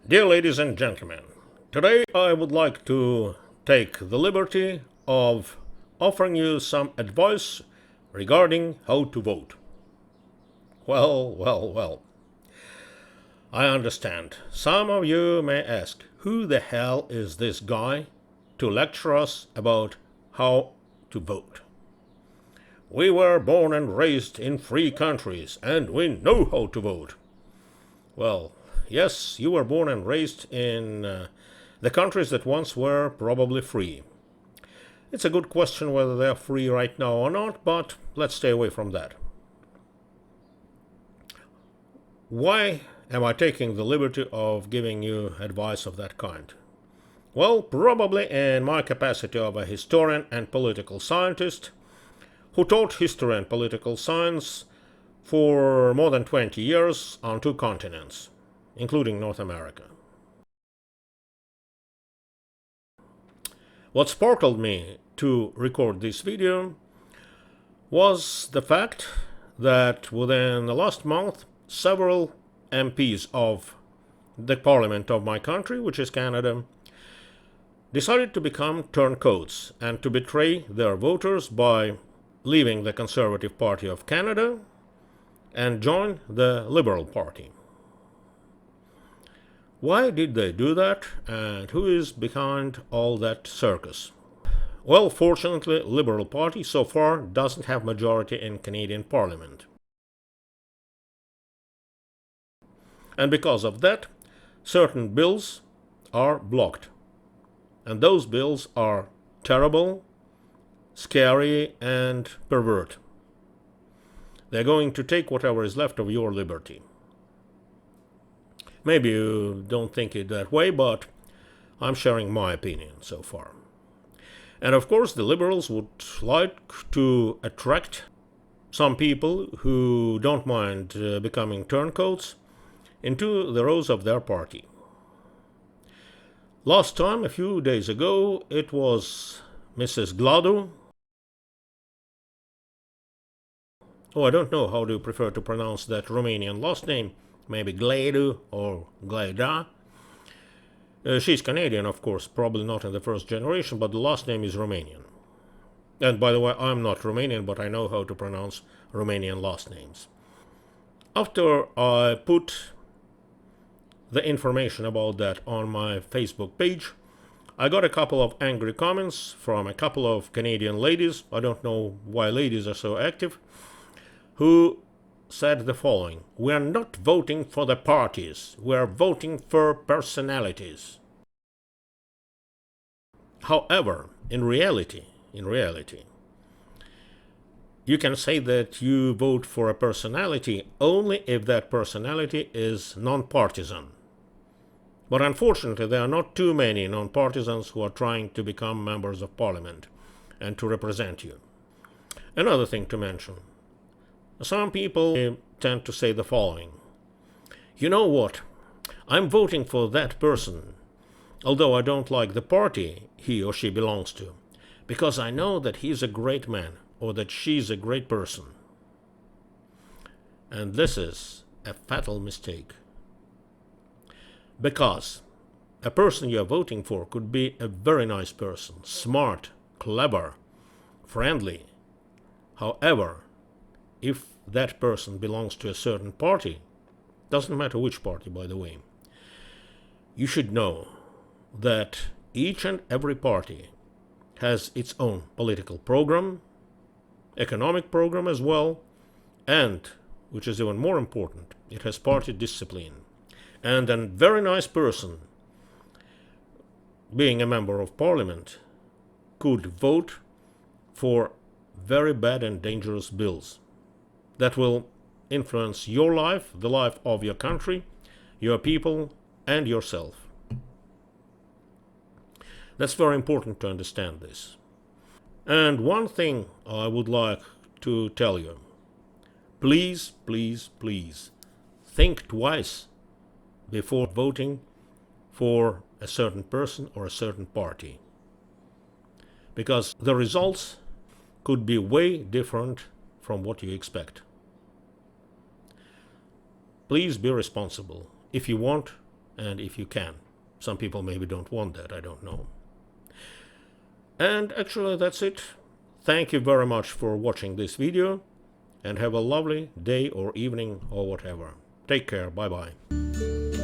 Dear ladies and gentlemen, today I would like to take the liberty of offering you some advice regarding how to vote. Well. I understand. Some of you may ask, who the hell is this guy to lecture us about how to vote? We were born and raised in free countries, and we know how to vote. Well, yes, you were born and raised in the countries that once were probably free. It's a good question whether they're free right now or not, but let's stay away from that. Why am I taking the liberty of giving you advice of that kind? Well, probably in my capacity of a historian and political scientist who taught history and political science for more than 20 years on two continents, including North America. What sparkled me to record this video was the fact that within the last month, several MPs of the parliament of my country, which is Canada, decided to become turncoats and to betray their voters by leaving the Conservative Party of Canada and join the Liberal Party. Why did they do that, and who is behind all that circus? Well, fortunately, Liberal Party so far doesn't have majority in Canadian Parliament. And because of that, certain bills are blocked. And those bills are terrible, scary, and pervert. They're going to take whatever is left of your liberty. Maybe you don't think it that way, but I'm sharing my opinion so far. And of course, the liberals would like to attract some people who don't mind becoming turncoats into the rows of their party. Last time, a few days ago, it was Mrs. Gladu. Oh, I don't know how do you prefer to pronounce that Romanian last name. Maybe Gladu or Gleda. She's Canadian, of course, probably not in the first generation, but the last name is Romanian. And by the way, I'm not Romanian, but I know how to pronounce Romanian last names. After I put the information about that on my Facebook page, I got a couple of angry comments from a couple of Canadian ladies, I don't know why ladies are so active, who said the following: "We are not voting for the parties, we are voting for personalities." However, in reality, you can say that you vote for a personality only if that personality is non-partisan. But unfortunately, there are not too many non-partisans who are trying to become members of parliament and to represent you. Another thing to mention: some people tend to say the following: "You know what? I'm voting for that person, although I don't like the party he or she belongs to, because I know that he's a great man or that she's a great person." And this is a fatal mistake. Because a person you're voting for could be a very nice person, smart, clever, friendly. However, if that person belongs to a certain party, doesn't matter which party, by the way, you should know that each and every party has its own political program, economic program as well, and, which is even more important, it has party discipline. And a very nice person, being a member of parliament, could vote for very bad and dangerous bills that will influence your life, the life of your country, your people, and yourself. That's very important to understand this. And one thing I would like to tell you: please, think twice before voting for a certain person or a certain party, because the results could be way different from what you expect. Please be responsible if you want and if you can. Some people maybe don't want that, I don't know. And actually that's it. Thank you very much for watching this video, and have a lovely day or evening or whatever. Take care, bye bye.